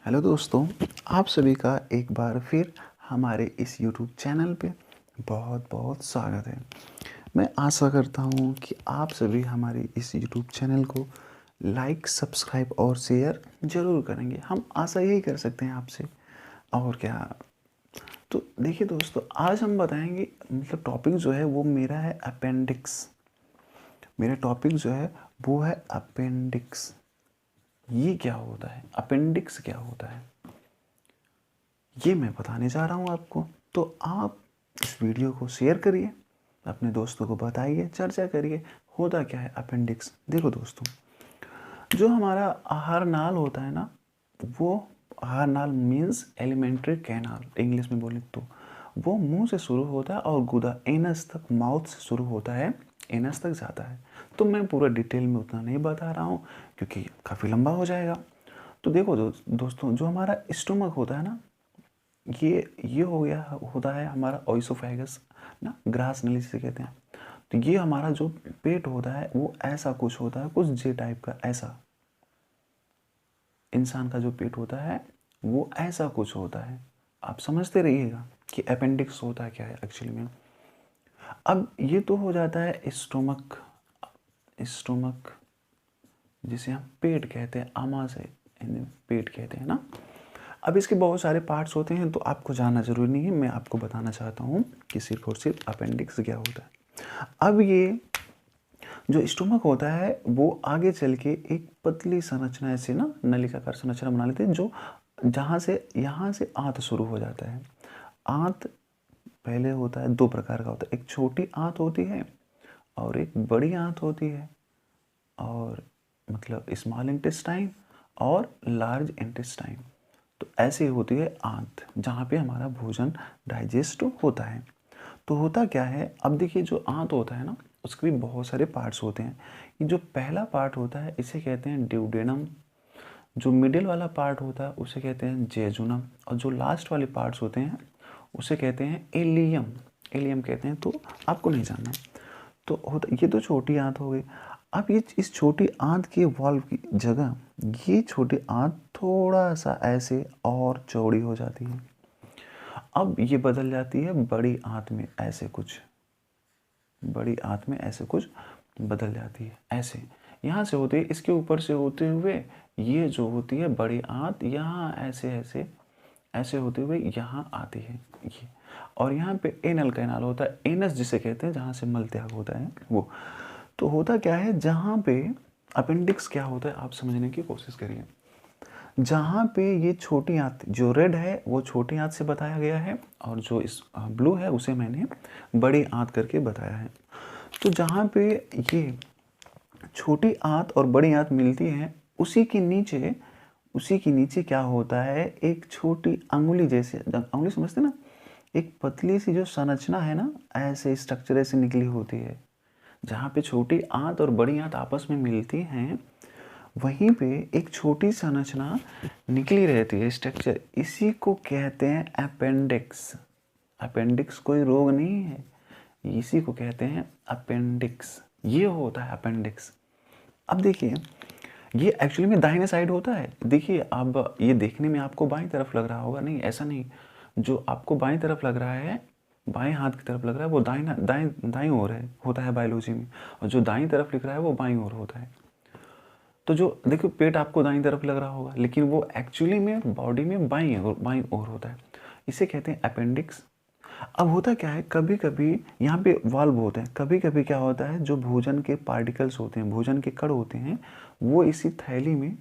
Hello दोस्तों, आप सभी का एक बार फिर हमारे इस यूट्यूब चैनल पे बहुत बहुत स्वागत है। मैं आशा करता हूँ कि आप सभी हमारे इस यूट्यूब चैनल को लाइक, सब्सक्राइब और शेयर ज़रूर करेंगे। हम आशा यही कर सकते हैं आपसे, और क्या। तो देखिए दोस्तों, आज हम बताएंगे, मतलब टॉपिक जो है वो मेरा है अपेंडिक्स। मेरा टॉपिक जो है वो है अपेंडिक्स। ये क्या होता है, अपेंडिक्स क्या होता है, ये मैं बताने जा रहा हूँ आपको। तो आप इस वीडियो को शेयर करिए, अपने दोस्तों को बताइए, चर्चा करिए। होता क्या है अपेंडिक्स? देखो दोस्तों, जो हमारा आहार नाल होता है ना, वो आहार नाल मीन्स एलिमेंट्री कैनाल, इंग्लिश में बोले तो वो मुंह से शुरू होता है और गुदा एनस तक, माउथ से शुरू होता है, एनस तक जाता है। तो मैं पूरा डिटेल में उतना नहीं बता रहा हूँ क्योंकि काफ़ी लंबा हो जाएगा। तो देखो दोस्तों, जो हमारा स्टोमक होता है ना, ये हो गया, होता है हमारा ओइसोफेगस ना, ग्रास नली से कहते हैं। तो ये हमारा जो पेट होता है वो ऐसा कुछ होता है, कुछ जे टाइप का। ऐसा इंसान का जो पेट होता है वो ऐसा कुछ होता है। आप समझते रहिएगा कि अपेंडिक्स होता है क्या है एक्चुअली में। अब ये तो हो जाता है स्टोमक। स्टोमक जिसे हम पेट कहते हैं, आमा से पेट कहते हैं ना। अब इसके बहुत सारे पार्ट्स होते हैं, तो आपको जानना ज़रूरी नहीं है। मैं आपको बताना चाहता हूँ कि सिर्फ और सिर्फ अपेंडिक्स क्या होता है। अब ये जो स्टोमक होता है वो आगे चल के एक पतली संरचना, ऐसे ना नलिकाकार संरचना बना लेते हैं, जो जहाँ से यहाँ से आंत शुरू हो जाता है। आंत पहले होता है, दो प्रकार का होता है, एक छोटी आंत होती है और एक बड़ी आंत होती है। और मतलब स्मॉल इंटेस्टाइन और लार्ज इंटेस्टाइन। तो ऐसे होती है आंत, जहाँ पे हमारा भोजन डाइजेस्ट होता है। तो होता क्या है, अब देखिए, जो आंत होता है ना, उसके भी बहुत सारे पार्ट्स होते हैं। ये जो पहला पार्ट होता है इसे कहते हैं ड्यूडेनम। जो मिडिल वाला पार्ट होता है उसे कहते हैं जेजुनम, और जो लास्ट वाले पार्ट्स होते हैं उसे कहते हैं एलियम। एलियम कहते हैं, तो आपको नहीं जानना। तो होता, ये तो छोटी आंत हो गई। अब ये इस छोटी आंत की वॉल्व की जगह ये छोटी आंत थोड़ा सा ऐसे और चौड़ी हो जाती है। अब ये बदल जाती है बड़ी आंत में, ऐसे कुछ बड़ी आंत में ऐसे कुछ बदल जाती है। ऐसे यहाँ से होती है, इसके ऊपर से होते हुए ये जो होती है बड़ी आंत, यहाँ ऐसे ऐसे ऐसे होते हुए यहाँ आती है ये। और यहाँ पे एनल कैनाल होता है, एनस जिसे कहते हैं, जहाँ से मल त्याग होता है वो। तो होता क्या है, जहाँ पे अपेंडिक्स क्या होता है आप समझने की कोशिश करिए। जहाँ पे ये छोटी आंत, जो रेड है वो छोटी आंत से बताया गया है, और जो इस ब्लू है उसे मैंने बड़ी आंत करके बताया है। तो जहाँ पे ये छोटी आंत और बड़ी आंत मिलती है, उसी के नीचे क्या होता है, एक छोटी अंगुली जैसे, अंगुली समझते ना, एक पतली सी जो संरचना है ना, ऐसे स्ट्रक्चर ऐसे निकली होती है। जहाँ पे छोटी आंत और बड़ी आंत आपस में मिलती हैं, वहीं पे एक छोटी संरचना निकली रहती है, स्ट्रक्चर। इसी को कहते हैं अपेंडिक्स। अपेंडिक्स कोई रोग नहीं है, इसी को कहते हैं अपेंडिक्स। ये होता है अपेंडिक्स। अब देखिए, ये एक्चुअली में दाहिने साइड होता है। देखिए, अब ये देखने में आपको बाईं तरफ लग रहा होगा, नहीं ऐसा नहीं। जो आपको बाईं तरफ लग रहा है, बाएं हाथ की तरफ लग रहा है, वो दाईं ओर है, होता है बायोलॉजी में। और जो दाईं तरफ लिख रहा है वो बाईं ओर होता है। तो जो देखो, पेट आपको दाईं तरफ लग रहा होगा, लेकिन वो एक्चुअली में बॉडी में बाईं ओर होता है। इसे कहते हैं अपेंडिक्स। अब होता क्या है, कभी कभी यहाँ पे वाल्व होते हैं, कभी कभी क्या होता है, जो भोजन के पार्टिकल्स होते हैं, भोजन के कण होते हैं, वो इसी थैली में,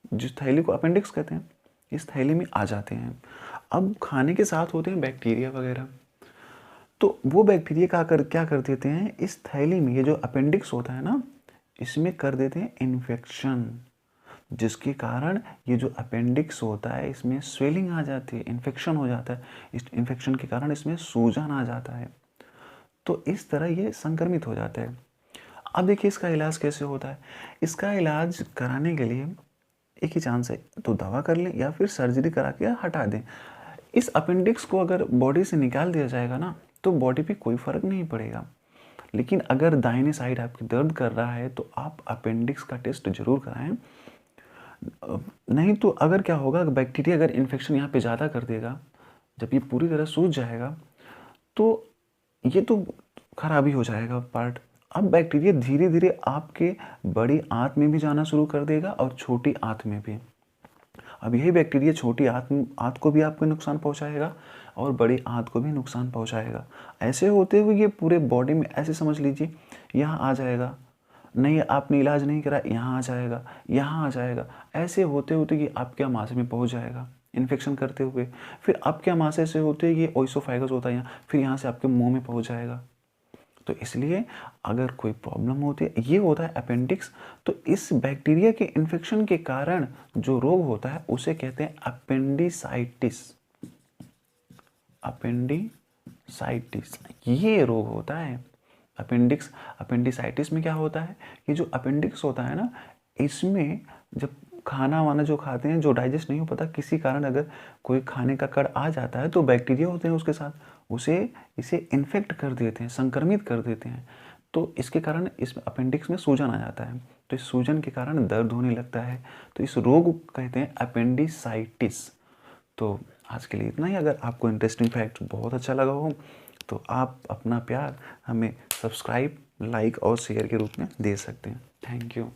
जिस थैली को अपेंडिक्स कहते हैं, इस थैली में आ जाते हैं। अब खाने के साथ होते हैं बैक्टीरिया वगैरह। तो वो बैक्टीरिया क्या कर देते हैं, इस थैली में, ये जो अपेंडिक्स होता है ना, इसमें कर देते हैं इन्फेक्शन, जिसके कारण ये जो अपेंडिक्स होता है इसमें स्वेलिंग आ जाती है, इन्फेक्शन हो जाता है। इस इन्फेक्शन के कारण इसमें सूजन आ जाता है। तो इस तरह ये संक्रमित हो जाता है। अब देखिए, इसका इलाज कैसे होता है। इसका इलाज कराने के लिए एक ही चांस है, तो दवा कर लें या फिर सर्जरी करा के हटा दें। इस अपेंडिक्स को अगर बॉडी से निकाल दिया जाएगा ना, तो बॉडी पे कोई फ़र्क नहीं पड़ेगा। लेकिन अगर दाहिने साइड आपकी दर्द कर रहा है, तो आप अपेंडिक्स का टेस्ट जरूर कराएं। नहीं तो अगर क्या होगा, बैक्टीरिया अगर इन्फेक्शन यहाँ पे ज़्यादा कर देगा, जब ये पूरी तरह सूज जाएगा तो ये तो खराबी हो जाएगा पार्ट। अब बैक्टीरिया धीरे धीरे आपके बड़ी आंत में भी जाना शुरू कर देगा और छोटी आंत में भी। अब यही बैक्टीरिया छोटी आंत को भी आपको नुकसान पहुंचाएगा और बड़ी आंत को भी नुकसान पहुंचाएगा। ऐसे होते हुए ये पूरे बॉडी में, ऐसे समझ लीजिए, यहाँ आ जाएगा, नहीं आपने इलाज नहीं करा, यहाँ आ जाएगा, यहाँ आ जाएगा, ऐसे होते होते ये आपके आमाशय में पहुंच जाएगा इन्फेक्शन करते हुए। फिर आपके आमाशय से होते ये ओइसोफाइगस होता है यहाँ, फिर यहाँ से आपके मुंह में पहुंच जाएगा। तो इसलिए अगर कोई प्रॉब्लम होती है, ये होता है अपेंडिक्स, तो इस बैक्टीरिया के इन्फेक्शन के कारण जो रोग होता है उसे कहते हैं अपेंडिसाइटिस। अपेंडिसाइटिस ये रोग होता है। अपेंडिसाइटिस में क्या होता है, ये जो अपेंडिक्स होता है ना, इसमें जब खाना वाना जो खाते हैं, जो डाइजेस्ट नहीं हो पाता, किसी कारण अगर कोई खाने का कण आ जाता है तो बैक्टीरिया होते हैं उसके साथ, इसे इन्फेक्ट कर देते हैं, संक्रमित कर देते हैं। तो इसके कारण इस अपेंडिक्स में सूजन आ जाता है, तो इस सूजन के कारण दर्द होने लगता है, तो इस रोग को कहते हैं अपेंडिसाइटिस। तो आज के लिए इतना ही। अगर आपको इंटरेस्टिंग फैक्ट बहुत अच्छा लगा हो तो आप अपना प्यार हमें सब्सक्राइब, लाइक और शेयर के रूप में दे सकते हैं। Thank you.